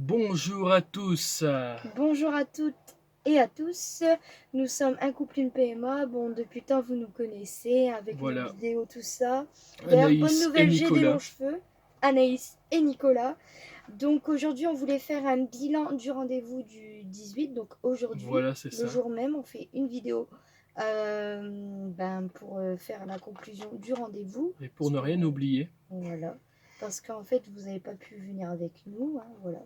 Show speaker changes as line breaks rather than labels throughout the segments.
Bonjour à tous.
Bonjour à toutes et à tous, nous sommes un couple, une PMA. Bon, depuis le temps, vous nous connaissez avec nos
Voilà,
vidéos, tout ça. D'ailleurs, bonne
Anaïs et
nouvelle, j'ai des longs
Nicolas.
cheveux, Anaïs et Nicolas. Donc aujourd'hui, on voulait faire un bilan du rendez-vous du 18. Donc aujourd'hui,
Voilà, c'est
le
ça.
jour même, on fait une vidéo pour faire la conclusion du rendez-vous.
Et pour
Parce
ne
que,
rien oublier,
voilà. Parce qu'en fait, vous n'avez pas pu venir avec nous, hein, voilà.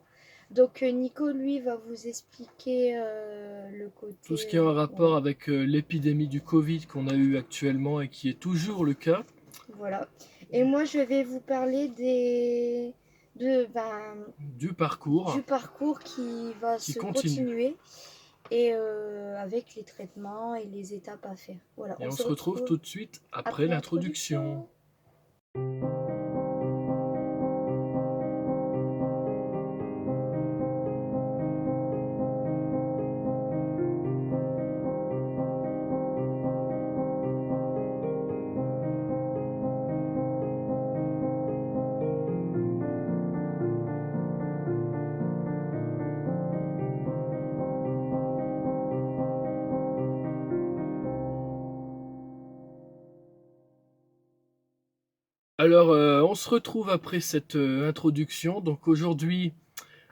Donc Nico, lui, va vous expliquer le
tout ce
côté...
qui est en rapport
ouais,
avec l'épidémie du Covid qu'on a eu actuellement et qui est toujours le cas,
voilà. Et moi, je vais vous parler
du parcours
du parcours qui va
qui
se
continue.
continuer et avec les traitements et les étapes à faire. Voilà,
Et
on
on
se
se retrouve
retrouve
tout de suite après
après
l'introduction.
l'introduction.
Alors, on se retrouve après cette introduction. Donc aujourd'hui,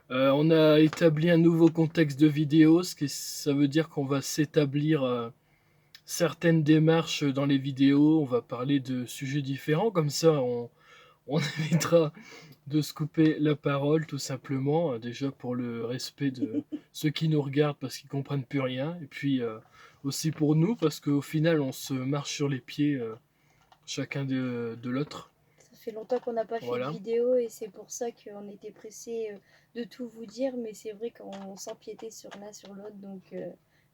on a établi un nouveau contexte de vidéo, ça veut dire qu'on va s'établir certaines démarches dans les vidéos, on va parler de sujets différents, comme ça on évitera de se couper la parole tout simplement, déjà pour le respect de ceux qui nous regardent parce qu'ils comprennent plus rien, et puis aussi pour nous parce qu'au final on se marche sur les pieds chacun de l'autre.
Ça fait longtemps qu'on n'a pas fait de
Voilà.
vidéo et c'est pour ça qu'on était pressé de tout vous dire, mais c'est vrai qu'on s'empiétait sur l'un sur l'autre, donc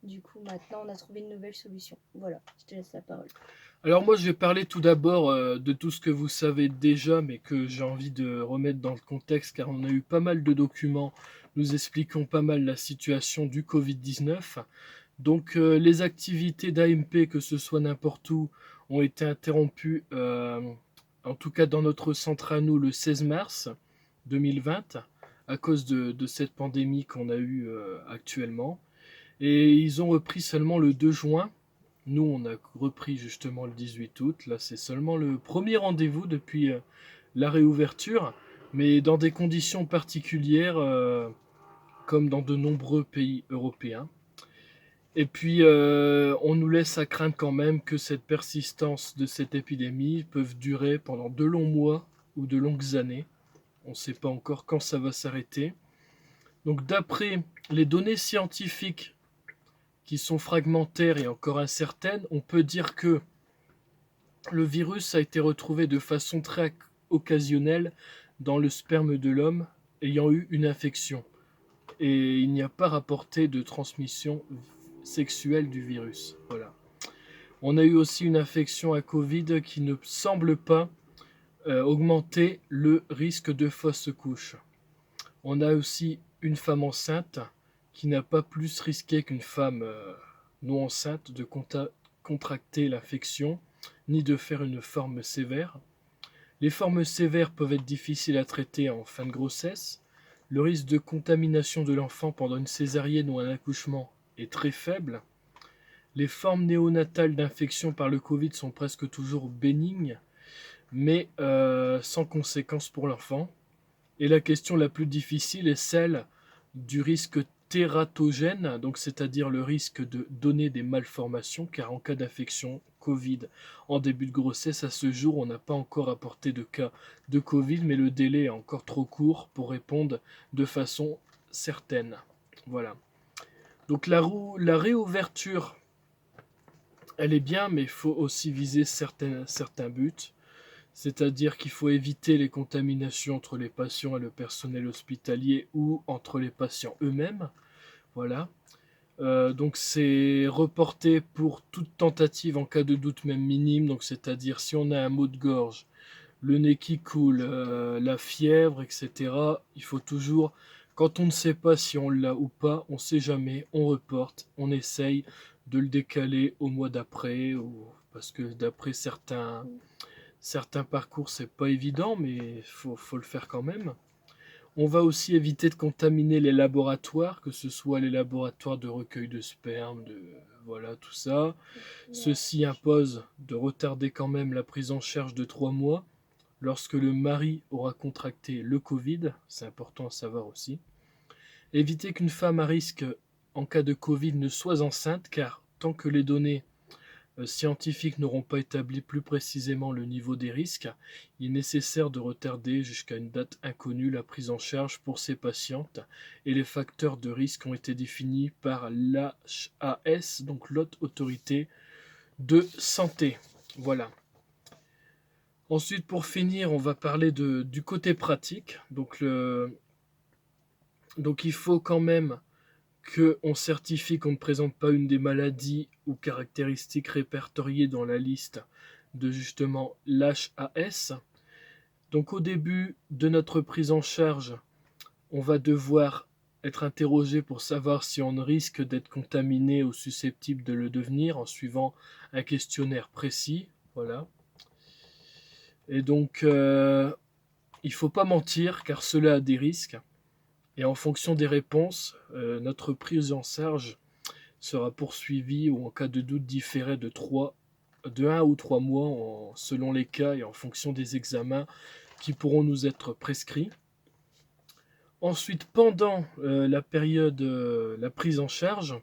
du coup maintenant on a trouvé une nouvelle solution. Voilà, je te laisse la parole.
Alors moi je vais parler tout d'abord de tout ce que vous savez déjà mais que j'ai envie de remettre dans le contexte car on a eu pas mal de documents nous expliquant pas mal la situation du Covid-19. Donc les activités d'AMP, que ce soit n'importe où, ont été interrompues, en tout cas dans notre centre à nous, le 16 mars 2020, à cause de cette pandémie qu'on a eue actuellement. Et ils ont repris seulement le 2 juin. Nous, on a repris justement le 18 août. Là, c'est seulement le premier rendez-vous depuis la réouverture, mais dans des conditions particulières, comme dans de nombreux pays européens. Et puis, on nous laisse à craindre quand même que cette persistance de cette épidémie peut durer pendant de longs mois ou de longues années. On ne sait pas encore quand ça va s'arrêter. Donc, d'après les données scientifiques qui sont fragmentaires et encore incertaines, on peut dire que le virus a été retrouvé de façon très occasionnelle dans le sperme de l'homme ayant eu une infection. Et il n'y a pas rapporté de transmission sexuelle du virus. Voilà. On a eu aussi une infection à Covid qui ne semble pas augmenter le risque de fausse couche. On a aussi une femme enceinte qui n'a pas plus risqué qu'une femme non enceinte de contracter l'infection, ni de faire une forme sévère. Les formes sévères peuvent être difficiles à traiter en fin de grossesse. Le risque de contamination de l'enfant pendant une césarienne ou un accouchement est très faible. Les formes néonatales d'infection par le Covid sont presque toujours bénignes, mais sans conséquences pour l'enfant. Et la question la plus difficile est celle du risque tératogène, donc c'est-à-dire le risque de donner des malformations, car en cas d'infection Covid en début de grossesse, à ce jour, on n'a pas encore apporté de cas de Covid, mais le délai est encore trop court pour répondre de façon certaine. Voilà. Donc la réouverture, elle est bien, mais il faut aussi viser certains buts. C'est-à-dire qu'il faut éviter les contaminations entre les patients et le personnel hospitalier ou entre les patients eux-mêmes. Voilà. Donc c'est reporté pour toute tentative en cas de doute même minime. Donc c'est-à-dire si on a un mot de gorge, le nez qui coule, la fièvre, etc. Il faut toujours, quand on ne sait pas si on l'a ou pas, on ne sait jamais, on reporte, on essaye de le décaler au mois d'après, parce que d'après certains parcours, c'est pas évident, mais faut le faire quand même. On va aussi éviter de contaminer les laboratoires, que ce soit les laboratoires de recueil de sperme, voilà, tout ça. Ceci impose de retarder quand même la prise en charge de 3 mois lorsque le mari aura contracté le Covid, c'est important à savoir aussi. Éviter qu'une femme à risque en cas de Covid ne soit enceinte, car tant que les données scientifiques n'auront pas établi plus précisément le niveau des risques, il est nécessaire de retarder jusqu'à une date inconnue la prise en charge pour ces patientes et les facteurs de risque ont été définis par l'HAS, donc l'Haute Autorité de Santé. Voilà. Ensuite, pour finir, on va parler du côté pratique. Donc il faut quand même qu'on certifie qu'on ne présente pas une des maladies ou caractéristiques répertoriées dans la liste de justement l'HAS. Donc au début de notre prise en charge, on va devoir être interrogé pour savoir si on risque d'être contaminé ou susceptible de le devenir en suivant un questionnaire précis. Voilà. Et donc, il ne faut pas mentir car cela a des risques. Et en fonction des réponses, notre prise en charge sera poursuivie ou en cas de doute différée de 1 ou 3 mois selon les cas et en fonction des examens qui pourront nous être prescrits. Ensuite, pendant la période, la prise en charge,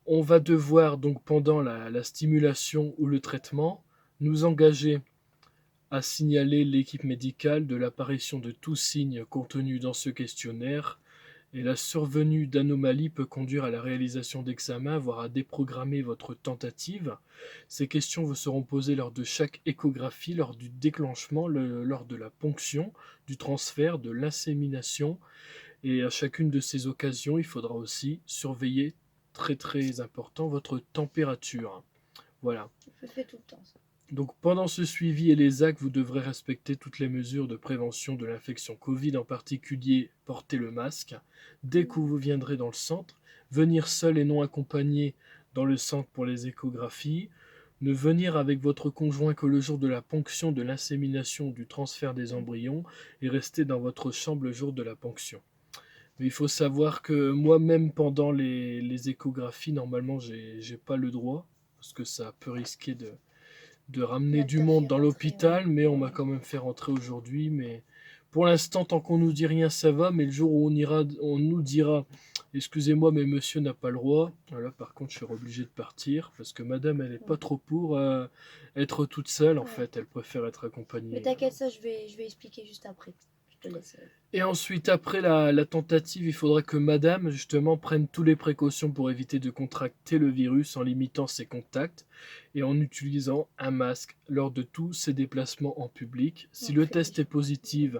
on va devoir donc pendant la stimulation ou le traitement nous engager à signaler l'équipe médicale de l'apparition de tout signe contenu dans ce questionnaire et la survenue d'anomalies peut conduire à la réalisation d'examens, voire à déprogrammer votre tentative. Ces questions vous seront posées lors de chaque échographie, lors du déclenchement, lors de la ponction, du transfert, de l'insémination. Et à chacune de ces occasions, il faudra aussi surveiller, très très important, votre température. Voilà.
Je fais tout le temps ça.
Donc pendant ce suivi et les actes, vous devrez respecter toutes les mesures de prévention de l'infection Covid, en particulier porter le masque. Dès que vous viendrez dans le centre, venir seul et non accompagné dans le centre pour les échographies, ne venir avec votre conjoint que le jour de la ponction, de l'insémination ou du transfert des embryons et rester dans votre chambre le jour de la ponction. Mais il faut savoir que moi-même pendant les échographies, normalement j'ai pas le droit, parce que ça peut risquer de ramener
Là,
du
t'as
monde
fait
dans
rentrer,
l'hôpital, mais on
ouais.
m'a quand même fait rentrer aujourd'hui. Mais pour l'instant, tant qu'on nous dit rien, ça va. Mais le jour où on nous dira, excusez-moi, mais monsieur n'a pas le droit. Voilà, par contre, je serai obligé de partir parce que madame, elle est pas trop pour être toute seule. En
Ouais.
fait, elle préfère être
Mais
accompagnée.
t'inquiète, ça, je vais expliquer juste après. Je te laisse.
Et ensuite, après la tentative, il faudra que madame, justement, prenne toutes les précautions pour éviter de contracter le virus en limitant ses contacts et en utilisant un masque lors de tous ses déplacements en public. Si le test est positif,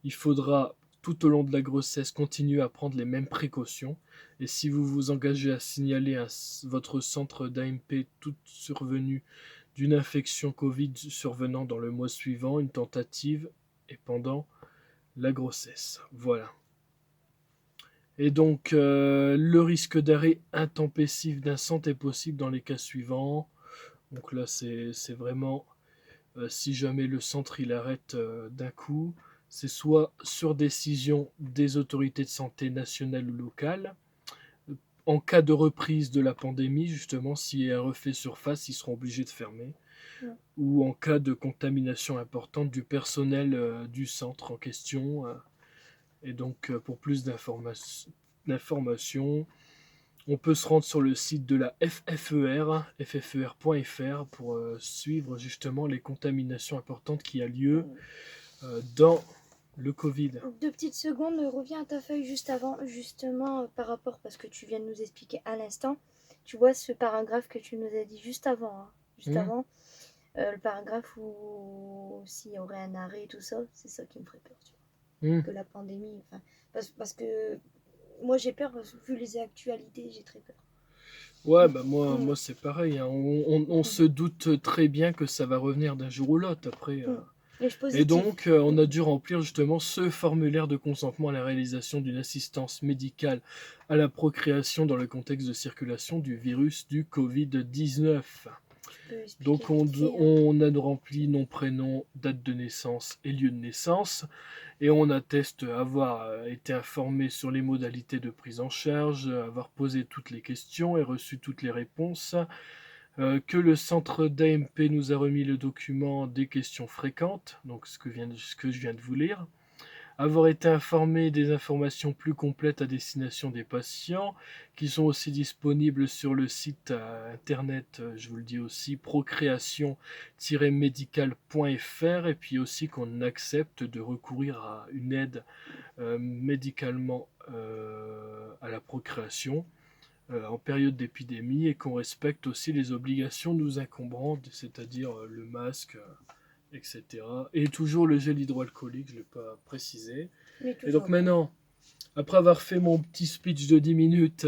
il faudra tout au long de la grossesse continuer à prendre les mêmes précautions. Et si vous vous engagez à signaler votre centre d'AMP toute survenue d'une infection Covid survenant dans le mois suivant, une tentative et pendant la grossesse. Voilà. Et donc, le risque d'arrêt intempestif d'un centre est possible dans les cas suivants. Donc là, c'est vraiment si jamais le centre il arrête d'un coup, c'est soit sur décision des autorités de santé nationales ou locales. En cas de reprise de la pandémie, justement, s'il y a un refait surface, ils seront obligés de fermer.
Ouais.
Ou en cas de contamination importante du personnel du centre en question. Et donc, pour plus d'informations, on peut se rendre sur le site de la FFER, ffer.fr, pour suivre justement les contaminations importantes qui a lieu dans le Covid.
2 petites secondes, reviens à ta feuille juste avant, justement par rapport, parce que tu viens de nous expliquer à l'instant. Tu vois ce paragraphe que tu nous as dit juste avant, avant, le paragraphe où s'il y aurait un arrêt et tout ça, c'est ça qui me ferait peur, tu vois. Que la pandémie, enfin, parce que moi j'ai peur, vu les actualités, j'ai très peur.
Ouais, bah moi c'est pareil, hein. On se doute très bien que ça va revenir d'un jour ou l'autre après. Et donc, on a dû remplir justement ce formulaire de consentement à la réalisation d'une assistance médicale à la procréation dans le contexte de circulation du virus du Covid-19.
Tu peux expliquer
Donc
vite fait, hein.
on a rempli nom, prénom, date de naissance et lieu de naissance. Et on atteste avoir été informé sur les modalités de prise en charge, avoir posé toutes les questions et reçu toutes les réponses, que le centre d'AMP nous a remis le document des questions fréquentes, donc ce que je viens de vous lire, avoir été informé des informations plus complètes à destination des patients, qui sont aussi disponibles sur le site internet, je vous le dis aussi, procréation-médical.fr, et puis aussi qu'on accepte de recourir à une aide médicalement à la procréation en période d'épidémie, et qu'on respecte aussi les obligations nous incombrant, c'est-à-dire le masque, etc. Et toujours le gel hydroalcoolique, je ne l'ai pas précisé.
Mais
Et donc
toujours bon.
maintenant, après avoir fait mon petit speech de 10 minutes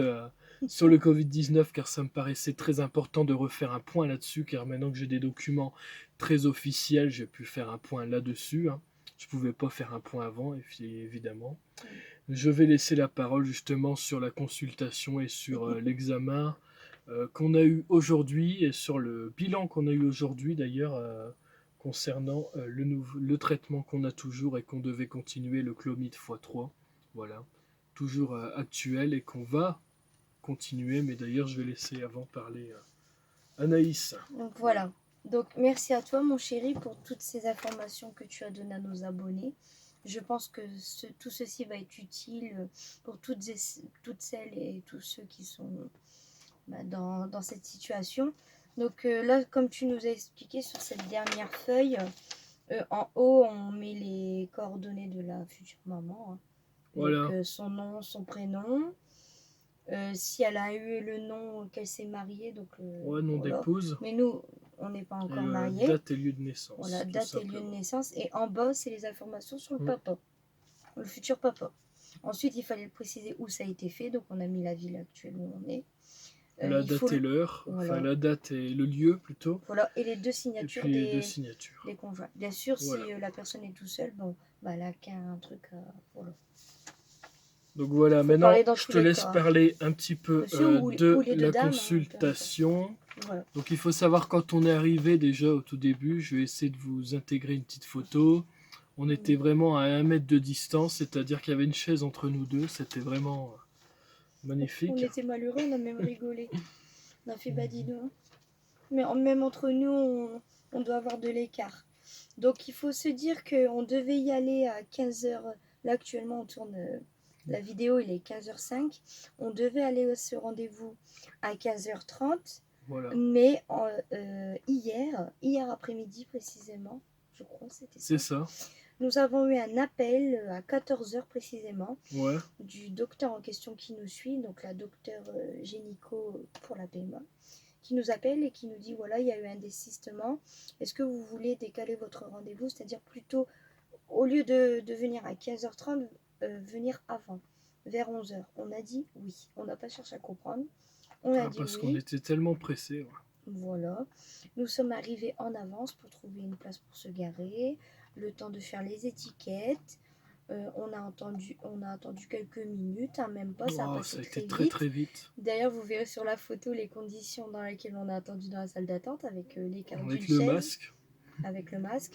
sur le Covid-19, car ça me paraissait très important de refaire un point là-dessus, car maintenant que j'ai des documents très officiels, j'ai pu faire un point là-dessus, hein. Je ne pouvais pas faire un point avant, évidemment. Je vais laisser la parole justement sur la consultation et sur l'examen qu'on a eu aujourd'hui, et sur le bilan qu'on a eu aujourd'hui d'ailleurs, concernant le traitement qu'on a toujours et qu'on devait continuer, le Clomid x3. Voilà, toujours actuel et qu'on va continuer, mais d'ailleurs je vais laisser avant parler Anaïs.
Donc voilà. Donc merci à toi mon chéri pour toutes ces informations que tu as données à nos abonnés. Je pense que tout ceci va être utile pour toutes celles et tous ceux qui sont dans cette situation. Donc là, comme tu nous as expliqué sur cette dernière feuille, en haut, on met les coordonnées de la future maman, hein.
Voilà.
Donc son nom, son prénom, si elle a eu le nom qu'elle s'est mariée, donc
Ouais, nom
voilà.
d'épouse.
Mais nous, on n'est pas
Et
encore mariés.
date et lieu de naissance.
Voilà,
tout
date et lieu de
simplement.
naissance. Et en bas, c'est les informations sur le papa, le futur papa. Ensuite, il fallait préciser où ça a été fait, donc on a mis la ville actuelle où on est.
La date et l'heure,
voilà.
enfin la date et le lieu plutôt.
Voilà, et les deux signatures,
et puis les deux signatures
des conjoints. Bien sûr,
voilà.
Si la personne est tout seule, bon, bah, elle a qu'un truc à... Voilà.
Donc voilà, maintenant je te laisse
cas,
parler un petit peu
Monsieur,
de
les
la
dames,
consultation.
Hein, voilà.
Donc il faut savoir, quand on est arrivé déjà au tout début, je vais essayer de vous intégrer une petite photo. On était vraiment à 1 mètre de distance, c'est-à-dire qu'il y avait une chaise entre nous deux, c'était vraiment magnifique.
On était malheureux, on a même rigolé. On a fait badino. Hein. Mais même entre nous, on doit avoir de l'écart. Donc il faut se dire qu'on devait y aller à 15h. Là actuellement on tourne la vidéo, il est 15h05. On devait aller à ce rendez-vous à 15h30.
Voilà.
Mais hier après-midi précisément, je crois que c'était ça.
C'est ça.
Nous avons eu un appel à 14h précisément,
ouais,
du docteur en question qui nous suit, donc la docteure gynéco pour la PMA, qui nous appelle et qui nous dit voilà, il y a eu un désistement. Est-ce que vous voulez décaler votre rendez-vous, c'est-à-dire plutôt, au lieu de venir à 15h30, venir avant, vers 11h. On a dit oui, on n'a pas cherché à comprendre. On a dit
parce
oui.
qu'on était tellement pressés. Ouais.
Voilà. Nous sommes arrivés en avance pour trouver une place pour se garer, le temps de faire les étiquettes. On a attendu quelques minutes, hein, même pas, ça a passé
très vite.
D'ailleurs, vous verrez sur la photo les conditions dans lesquelles on a attendu dans la salle d'attente, avec l'écart d'une
Avec
chaise,
le masque.
Avec le masque.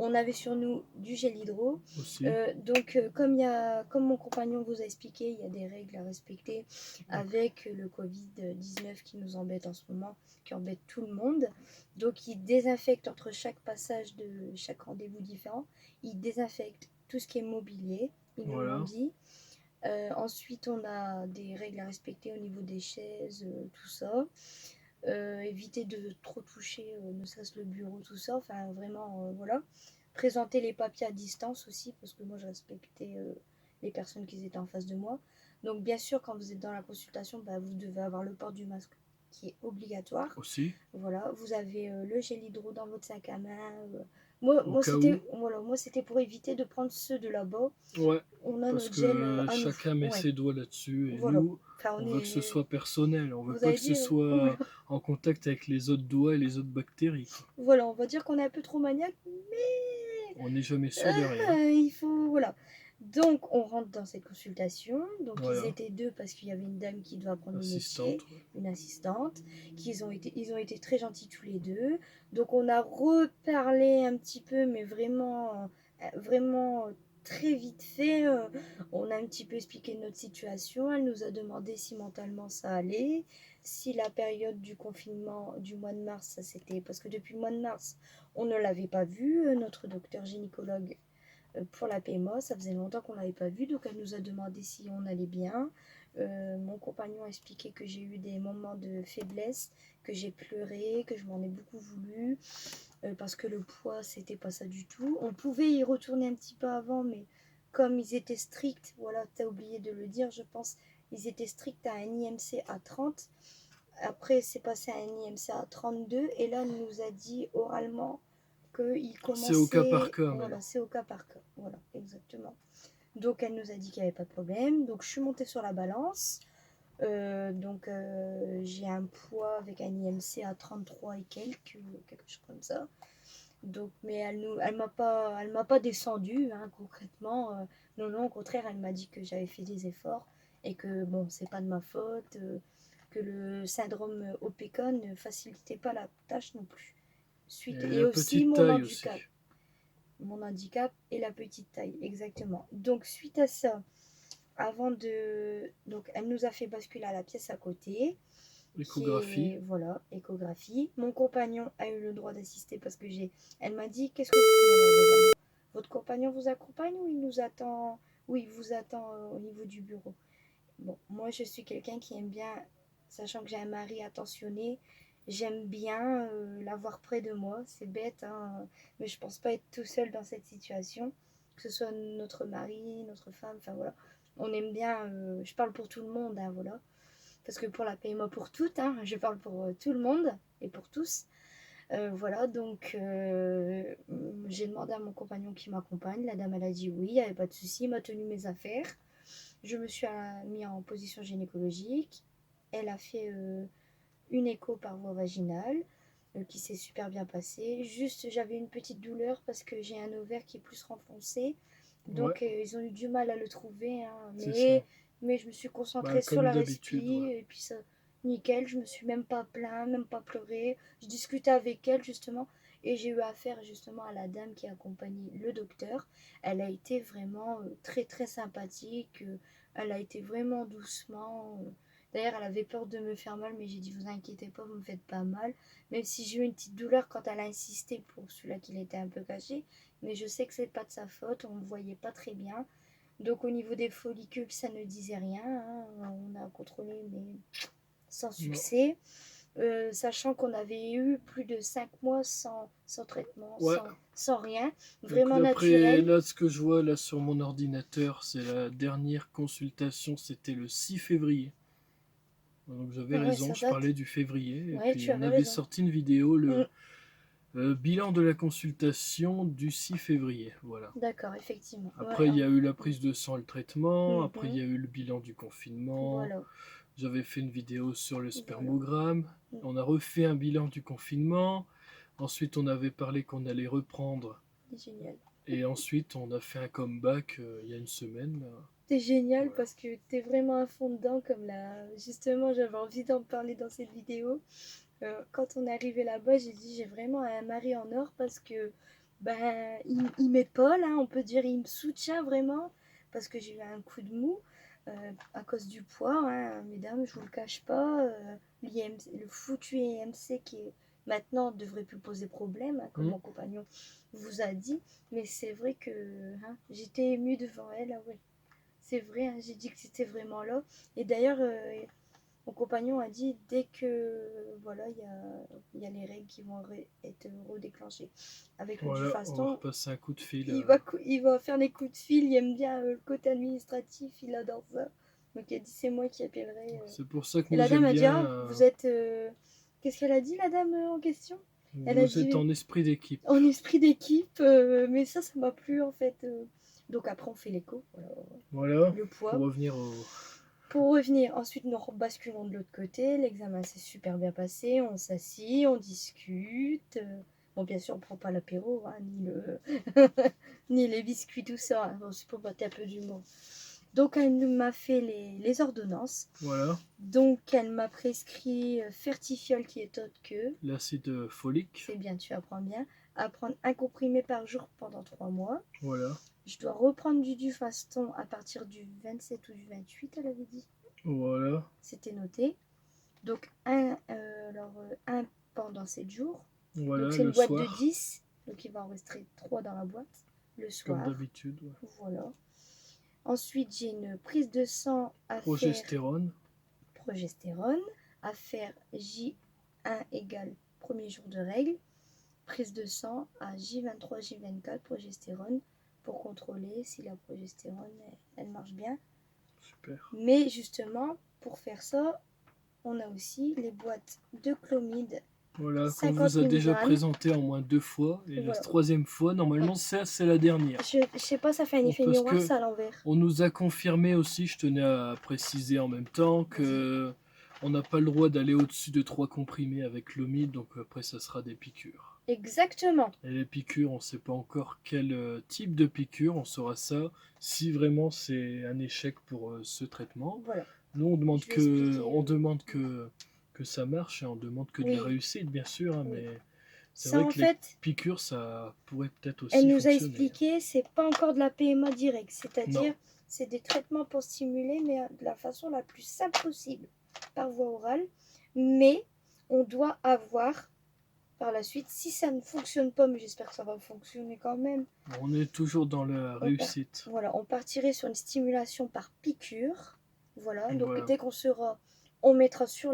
On avait sur nous du gel hydro.
Aussi.
Donc, comme mon compagnon vous a expliqué, il y a des règles à respecter avec le Covid-19 qui nous embête en ce moment, qui embête tout le monde. Donc, il désinfecte entre chaque passage de chaque rendez-vous différent. Il désinfecte tout ce qui est mobilier, ils nous l'ont dit. Ensuite, on a des règles à respecter au niveau des chaises, tout ça. Éviter de trop toucher, ne serait-ce le bureau, tout ça. Enfin, vraiment, voilà. Présenter les papiers à distance aussi, parce que moi, je respectais les personnes qui étaient en face de moi. Donc, bien sûr, quand vous êtes dans la consultation, bah, vous devez avoir le port du masque qui est obligatoire.
Aussi.
Voilà, vous avez le gel hydro dans votre sac à main. Moi, c'était pour éviter de prendre ceux de là-bas.
Ouais.
On a
parce
notre
que
gel
chacun met ses doigts là-dessus. Et
voilà.
nous, on veut que ce soit personnel. On veut pas que ce soit en contact avec les autres doigts et les autres bactéries.
Voilà, on va dire qu'on est un peu trop maniaque, mais
on n'est jamais sûr de rien.
Il faut, voilà. Donc, on rentre dans cette consultation. Donc, ils
Voilà,
étaient deux parce qu'il y avait une dame qui doit apprendre le métier,
assistante. Ouais.
une assistante, ils ont été très gentils tous les deux. Donc, on a reparlé un petit peu, mais vraiment très vite fait. On a un petit peu expliqué notre situation. Elle nous a demandé si mentalement ça allait, si la période du confinement du mois de mars, ça c'était parce que depuis le mois de mars, on ne l'avait pas vu, notre docteur gynécologue pour la PMA. Ça faisait longtemps qu'on ne l'avait pas vue, donc elle nous a demandé si on allait bien. Mon compagnon a expliqué que j'ai eu des moments de faiblesse, que j'ai pleuré, que je m'en ai beaucoup voulu, parce que le poids, c'était pas ça du tout. On pouvait y retourner un petit peu avant, mais comme ils étaient stricts, voilà, t'as oublié de le dire, je pense, ils étaient stricts à un IMC à 30. Après, c'est passé à un IMC à 32, et là, elle nous a dit oralement qu'il
C'est au cas par
commençait.
cas
Voilà,
maintenant.
c'est au cas par cas. Voilà, exactement. Donc, elle nous a dit qu'il n'y avait pas de problème. Donc, je suis montée sur la balance. J'ai un poids avec un IMC à 33 et quelque chose comme ça. Donc, mais elle m'a pas descendu, hein, concrètement. Non, non, au contraire, elle m'a dit que j'avais fait des efforts et que bon, c'est pas de ma faute, que le syndrome OPECON ne facilitait pas la tâche non plus.
Et
Et
la
aussi
petite taille aussi.
mon handicap et la petite taille, exactement. Donc suite à ça, donc elle nous a fait basculer à la pièce à côté, qui
Échographie.
est, voilà, échographie. Mon compagnon a eu le droit d'assister parce que elle m'a dit, qu'est-ce que vous voulez, votre compagnon vous accompagne ou il nous attend, ou il vous attend au niveau du bureau? Bon, moi je suis quelqu'un qui aime bien, sachant que j'ai un mari attentionné, j'aime bien l'avoir près de moi. C'est bête, hein, mais je pense pas être tout seul dans cette situation, que ce soit notre mari, notre femme, enfin voilà. On aime bien, je parle pour tout le monde, hein, voilà. Parce que pour la PMA pour toutes, hein, je parle pour tout le monde et pour tous. Voilà, donc j'ai demandé à mon compagnon qui m'accompagne. La dame, elle a dit oui, il n'y avait pas de souci, il m'a tenu mes affaires. Je me suis mis en position gynécologique. Elle a fait une écho par voie vaginale qui s'est super bien passée. Juste, j'avais une petite douleur parce que j'ai un ovaire qui est plus renfoncé.
Ouais,
Donc, ils ont eu du mal à le trouver, hein.
c'est ça.
Mais je me suis
Bah,
concentrée sur
comme
la
d'habitude,
respi
ouais.
et puis ça, nickel. Je me suis même pas plaint, même pas pleuré. Je discutais avec elle justement et j'ai eu affaire justement à la dame qui a accompagné le docteur. Elle a été vraiment très très sympathique. Elle a été vraiment doucement. D'ailleurs, elle avait peur de me faire mal, mais j'ai dit vous inquiétez pas, vous me faites pas mal. Même si j'ai eu une petite douleur quand elle a insisté pour celui-là qui était un peu caché, mais je sais que c'est pas de sa faute, on ne voyait pas très bien. Donc au niveau des follicules, ça ne disait rien, hein. On a contrôlé, mais sans
Non.
succès. Sachant qu'on avait eu plus de 5 mois sans traitement,
Ouais.
sans rien,
Donc
vraiment
d'après
naturel.
là ce que je vois là sur mon ordinateur, c'est la dernière consultation, c'était le 6 février. Donc j'avais
Ah ouais,
raison,
ça
je
date.
parlais du février. Et
Ouais,
puis
tu
on
avais
avait
raison.
sorti une vidéo,
Mm,
le bilan de la consultation du 6 février. Voilà.
d'accord, effectivement. Ouais,
Après il y
hein.
a eu la
Mm.
prise de sang et le traitement. Après il y
Mhm.
a eu le bilan du confinement.
Voilà.
J'avais fait une vidéo sur le
Voilà.
spermogramme.
Mm.
On a refait un bilan du confinement. Ensuite on avait parlé qu'on allait reprendre.
C'est génial.
Et ensuite on a fait un comeback il y a une semaine. Là.
C'est génial
Voilà.
parce que t'es vraiment à fond dedans, comme là. Justement, j'avais envie d'en parler dans cette vidéo. Quand on est arrivé là-bas, j'ai dit j'ai vraiment un mari en or parce que ben il m'épaule, hein, on peut dire, il me soutient vraiment parce que j'ai eu un coup de mou à cause du poids, hein, mesdames, je vous le cache pas. Le foutu IMC qui est maintenant devrait plus poser problème, hein, comme
Hmm.
mon compagnon vous a dit. Mais c'est vrai que hein, j'étais émue devant elle, ah ouais. C'est vrai, hein, j'ai dit que c'était vraiment là. Et d'ailleurs, mon compagnon a dit dès que voilà, il y a les règles qui vont être redéclenchées avec le
Voilà, on va
Dufaston,
repasser un coup de fil.
il va faire des coups de fil. Il aime bien le côté administratif, il adore ça. Donc il a dit c'est moi qui appellerai.
C'est pour ça que
Et
moi
la dame
j'aime
a dit
bien.
ah, vous êtes. Qu'est-ce qu'elle a dit la dame en question? Elle a
Vous êtes
dit
en esprit d'équipe.
en esprit d'équipe, mais ça m'a plu en fait. Donc après on fait l'écho, voilà,
Voilà,
le
pour
poids.
revenir au.
Pour revenir, ensuite nous basculons de l'autre côté. L'examen s'est super bien passé. On s'assit, on discute. Bon, bien sûr, on prend pas l'apéro, hein, ni les biscuits, tout ça. Hein. Bon, c'est pour botter un peu d'humour. Donc, elle m'a fait les ordonnances.
Voilà,
Donc, elle m'a prescrit Fertifiol qui est autre que,
l'acide folique.
c'est bien, tu apprends bien, à prendre un comprimé par jour pendant 3 mois.
Voilà,
Je dois reprendre du Dufaston à partir du 27 ou du 28, elle avait dit.
voilà,
C'était noté. Donc, un pendant 7 jours. Donc,
voilà,
c'est une
le
boîte de
soir,
10. Donc, il va en rester 3 dans la boîte le
comme
soir.
d'habitude. Ouais.
Voilà. Ensuite, j'ai une prise de sang à faire
Progestérone,
progestérone, à faire J1 égale premier jour de règle, prise de sang à J23, J24, progestérone, pour contrôler si la progestérone, elle marche bien.
super.
Mais justement, pour faire ça, on a aussi les boîtes de chlomide.
Voilà, qu'on
50
vous a déjà
mg.
présenté en moins 2 fois. Et la
Voilà.
troisième fois, normalement, ça, c'est la dernière.
Je sais pas, ça fait un
Bon,
effet
parce
miroir,
que
ça à l'envers.
on nous a confirmé aussi, je tenais à préciser en même temps, que on n'a pas le droit d'aller au-dessus de 3 comprimés avec chlomide, donc après ça sera des piqûres.
Exactement.
Et les piqûres, on ne sait pas encore quel type de piqûre, on saura ça si vraiment c'est un échec pour ce traitement.
Voilà.
Nous, on demande
Je vais expliquer,
on demande que ça marche et on demande que de la
Oui.
réussite, bien sûr, hein,
Oui.
mais c'est
Ça,
vrai
en
que les
fait,
piqûres, ça pourrait peut-être
elle
aussi
nous a
fonctionner.
expliqué, c'est pas encore de la PMA directe, c'est-à-dire
Non.
c'est des traitements pour stimuler, mais de la façon la plus simple possible, par voie orale. Mais on doit avoir par la suite, si ça ne fonctionne pas, mais j'espère que ça va fonctionner quand même.
On est toujours dans la réussite.
Voilà, on partirait sur une stimulation par piqûre. Voilà, donc
Voilà.
dès qu'on sera, on mettra sur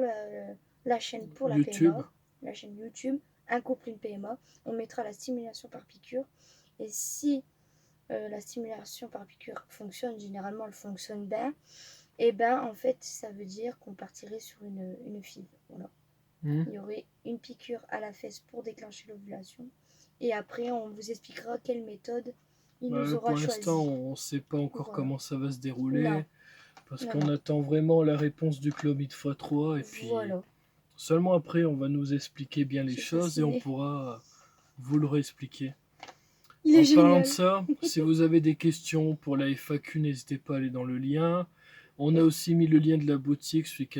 la chaîne pour la
YouTube.
PMA, la chaîne YouTube, un couple, une PMA, on mettra la stimulation par piqûre. Et si la stimulation par piqûre fonctionne, généralement elle fonctionne bien, et ben en fait ça veut dire qu'on partirait sur une FIV. Voilà. Il y aurait une piqûre à la fesse pour déclencher l'ovulation. Et après, on vous expliquera quelle méthode il nous aura
Pour
choisi.
l'instant, on ne sait pas encore
Voilà.
comment ça va se dérouler.
Non.
Parce
Non,
qu'on
non.
attend vraiment la réponse du chlomide x3. Et puis,
Voilà.
seulement après, on va nous expliquer bien les
C'est
choses et on
fasciné.
pourra vous le réexpliquer.
Il est
En parlant de
génial.
ça, si vous avez des questions pour la FAQ, n'hésitez pas à aller dans le lien. On a aussi mis le lien de la boutique suite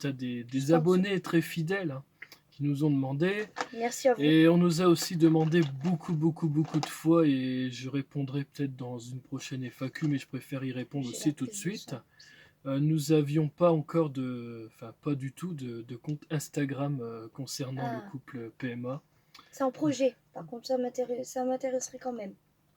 à des abonnés très fidèles hein, qui nous ont demandé.
Merci à vous.
Et on nous a aussi demandé beaucoup de fois, et je répondrai peut-être dans une prochaine FAQ, mais je préfère y répondre
J'ai
aussi
la
tout de
prise
suite.
sang.
Nous avions pas encore pas du tout de compte Instagram concernant le
Ah,
couple PMA.
c'est en projet. Par contre, ça m'intéresserait quand même.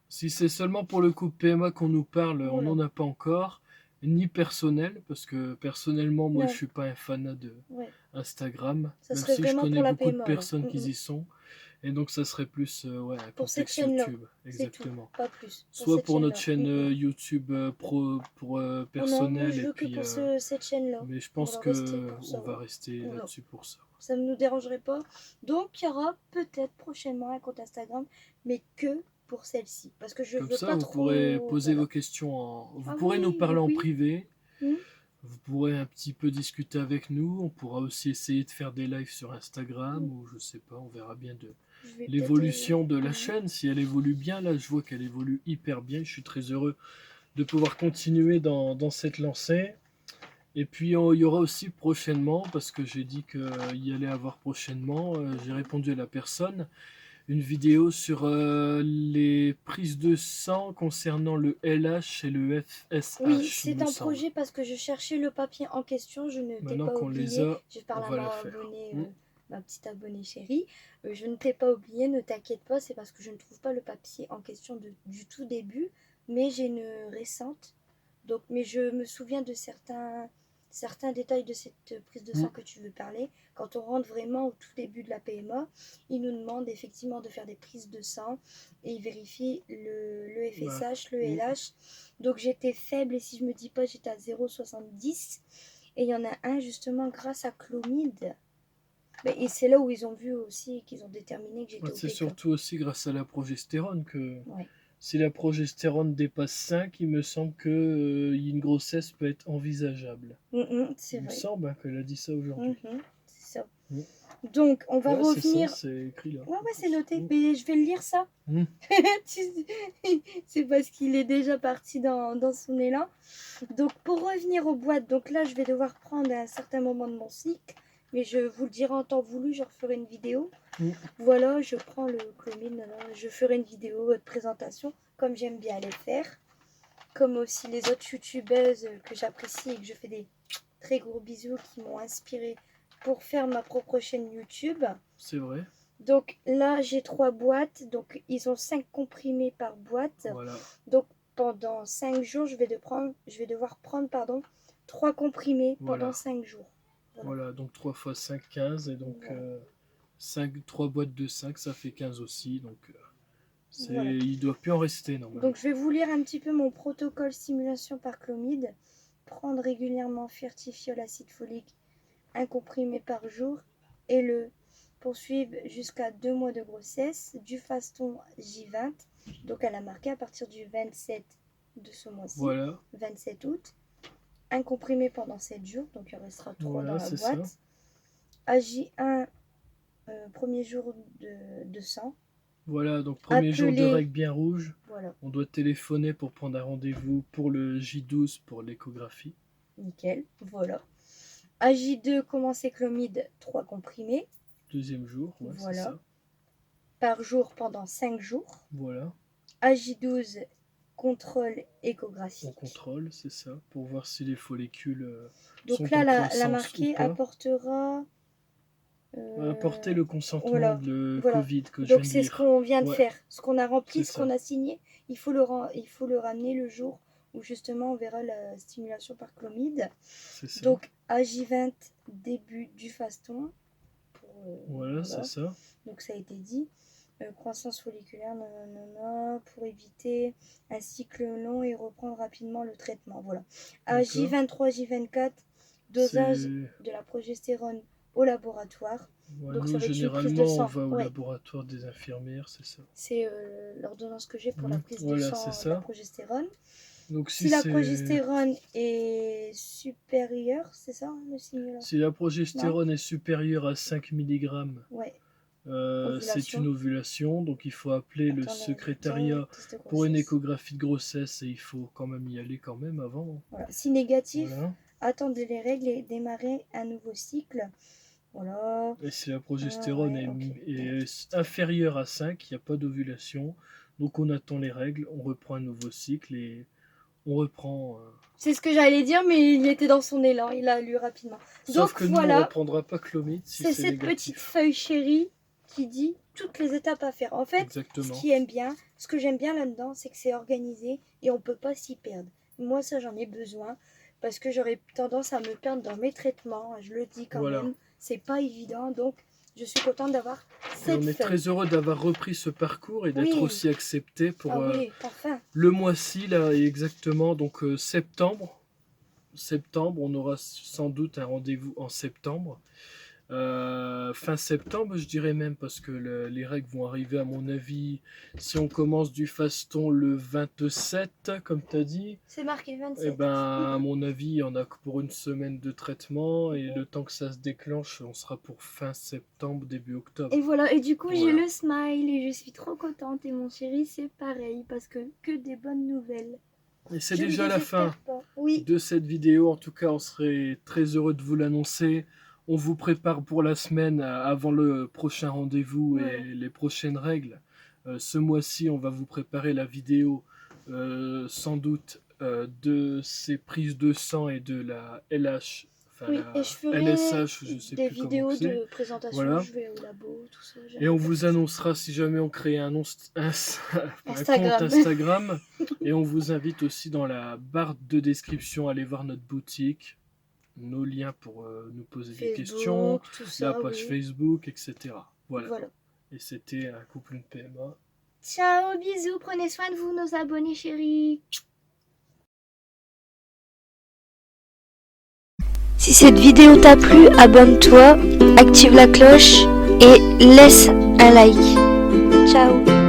Si c'est seulement pour le couple PMA qu'on nous parle, on
Voilà.
n'en a pas encore. Ni personnel, parce que personnellement, moi,
Non.
je suis pas un fanat de
Ouais.
Instagram,
Ça
même
serait
si je
vraiment
connais
pour la
beaucoup de
PMA.
personnes
Alors.
qui y sont. Et donc, ça serait plus ouais, un
Pour cette
contexte
chaîne-là.
YouTube,
C'est tout.
exactement.
Pas plus.
Soit
cette
pour notre
chaîne-là.
chaîne YouTube pro pour
Oh non, moi
personnel,
je
et
veux que
puis,
pour cette chaîne-là.
mais je
On
pense
va
que
rester pour ça.
on va rester
Voilà.
là-dessus pour ça.
Ça ne nous dérangerait pas. Donc, il y aura peut-être prochainement un compte Instagram, mais que pour celle-ci. Parce que je
Comme
veux
ça,
pas
vous
trop.
pourrez poser
Voilà.
vos questions. Vous
Ah
pourrez nous
oui,
parler en
oui.
privé.
Hmm.
Vous pourrez un petit peu discuter avec nous. On pourra aussi essayer de faire des lives sur Instagram ou je sais pas. On verra bien
Je vais
l'évolution de la
peut-être.
chaîne. Si elle évolue bien, là, je vois qu'elle évolue hyper bien. Je suis très heureux de pouvoir continuer dans cette lancée. Et puis il y aura aussi prochainement, parce que j'ai dit qu'il y allait avoir prochainement, j'ai répondu à la personne, une vidéo sur les prises de sang concernant le LH et le FSH.
Oui,
il
c'est
me
en
semble.
projet parce que je cherchais le papier en question. Je ne t'ai
Maintenant
pas
qu'on les
oublié.
a,
Je
on
parle à
va la
ma
faire.
abonnée, ma petite abonnée chérie. Je ne t'ai pas oublié, ne t'inquiète pas. C'est parce que je ne trouve pas le papier en question du tout début. Mais j'ai une récente. Donc, mais je me souviens de certains détails de cette prise de sang que tu veux parler. Quand on rentre vraiment au tout début de la PMA, ils nous demandent effectivement de faire des prises de sang et ils vérifient le FSH, le LH. Donc j'étais faible et si je me dis pas, j'étais à 0,70 et il y en a un justement grâce à chlomide. Et c'est là où ils ont vu aussi qu'ils ont déterminé que j'étais au
C'est
pic.
surtout aussi grâce à la progestérone que
Ouais.
si la progestérone dépasse 5, il me semble que une grossesse peut être envisageable.
C'est
Il me
vrai.
semble qu'elle a dit ça aujourd'hui.
C'est ça. Donc, on va
Ouais,
revenir.
c'est ça, c'est écrit là.
Ouais, c'est noté. Mais je vais le lire ça.
Mm.
C'est parce qu'il est déjà parti dans son élan. Donc, pour revenir aux boîtes, donc là, je vais devoir prendre à un certain moment de mon cycle. Mais je vous le dirai en temps voulu, je referai une vidéo. Voilà, je prends le Clomid, je ferai une vidéo de présentation, comme j'aime bien les faire. Comme aussi les autres youtubeuses que j'apprécie et que je fais des très gros bisous qui m'ont inspiré pour faire ma propre chaîne YouTube.
C'est vrai.
Donc là, j'ai 3 boîtes. Donc ils ont 5 comprimés par boîte.
Voilà.
Donc pendant 5 jours, je vais devoir prendre 3 comprimés
Voilà.
pendant 5 jours.
Voilà, donc 3 x 5, 15. Et donc
Voilà.
3 boîtes de 5, ça fait 15 aussi. Donc
Voilà.
il ne doit plus en rester normalement.
Donc je vais vous lire un petit peu mon protocole stimulation par Clomid. Prendre régulièrement Fertifiol acide folique, un comprimé par jour, et le poursuivre jusqu'à 2 mois de grossesse, du faston J20. Donc elle a marqué à partir du 27 de ce mois-ci,
Voilà.
27 août. Un comprimé pendant 7 jours, donc il restera 3
Voilà,
dans la
c'est
boîte.
ça.
AJ1, premier jour de sang.
Voilà, donc premier jour de règle bien rouge.
Voilà.
On doit téléphoner pour prendre un rendez-vous pour le J12 pour l'échographie.
Nickel, voilà. AJ2, commencer Clomid, 3 comprimés.
Deuxième jour, ouais,
voilà.
C'est ça.
Par jour pendant 5 jours.
Voilà.
AJ12, contrôle échographique.
On contrôle, c'est ça, pour voir si les follicules
donc
sont
là,
en
la
croissance
marquée
ou pas.
apportera...
apporter le consentement
voilà.
de
Voilà.
Covid que je
donc
viens de
c'est
lire.
ce qu'on vient de
Ouais.
faire. Ce qu'on a rempli,
C'est
ce qu'on
ça.
a signé, il faut le ramener le jour où justement on verra la stimulation par Clomid.
C'est ça.
Donc AJ20, début du faston.
Voilà, c'est ça.
Donc ça a été dit. Croissance folliculaire, pour éviter un cycle long et reprendre rapidement le traitement. Voilà. À J23, J24, dosage de la progestérone au laboratoire.
Ouais,
donc
nous,
ça va être
généralement,
une prise de sang.
on va au laboratoire des infirmières, c'est ça.
C'est l'ordonnance que j'ai pour la prise
voilà,
de sang de la progestérone.
Donc,
si la progestérone est supérieure, c'est ça le signe là?
Si la progestérone est supérieure à 5 mg,
ouais.
c'est une ovulation, donc il faut appeler le secrétariat pour une échographie de grossesse et il faut quand même y aller quand même avant.
Voilà. Si négatif, attendre les règles et démarrer un nouveau cycle. Voilà.
Et si la progestérone est inférieure à 5, il n'y a pas d'ovulation, donc on attend les règles, on reprend un nouveau cycle et on reprend...
C'est ce que j'allais dire, mais il était dans son élan, il a lu rapidement.
Sauf donc que
voilà,
nous, on ne reprendra pas Clomid si c'est
cette petite feuille chérie qui dit toutes les étapes à faire. En fait,
exactement.
Ce que j'aime bien là-dedans, c'est que c'est organisé et on ne peut pas s'y perdre. Moi, ça, j'en ai besoin parce que j'aurais tendance à me perdre dans mes traitements. Je le dis quand même, c'est pas évident. Donc, je suis contente d'avoir cette feuille.
On est très heureux d'avoir repris ce parcours et d'être aussi accepté pour
enfin.
le mois-ci, là, exactement. Donc, septembre, on aura sans doute un rendez-vous en septembre. Fin septembre, je dirais même, parce que les règles vont arriver, à mon avis, si on commence du faston le 27, comme tu as dit.
C'est marqué 27.
Et ben, à mon avis, il y en a que pour une semaine de traitement, et le temps que ça se déclenche, on sera pour fin septembre, début octobre.
Et voilà, et du coup, j'ai le smile, et je suis trop contente, et mon chéri, c'est pareil, parce que des bonnes nouvelles.
Et c'est déjà la fin de cette vidéo. En tout cas, on serait très heureux de vous l'annoncer. On vous prépare pour la semaine avant le prochain rendez-vous et les prochaines règles. Ce mois-ci, on va vous préparer la vidéo sans doute de ces prises de sang et de la LH.
Et je ferai
LSH, je sais
des
plus
vidéos de présentation, je vais au labo, tout ça.
Et on vous annoncera si jamais on crée un compte Instagram. Et on vous invite aussi dans la barre de description à aller voir notre boutique, nos liens pour nous poser des questions, la page Facebook, etc. Voilà. Et c'était un couple une PMA.
Ciao, bisous, prenez soin de vous, nos abonnés chéris. Si cette vidéo t'a plu, abonne-toi, active la cloche et laisse un like. Ciao.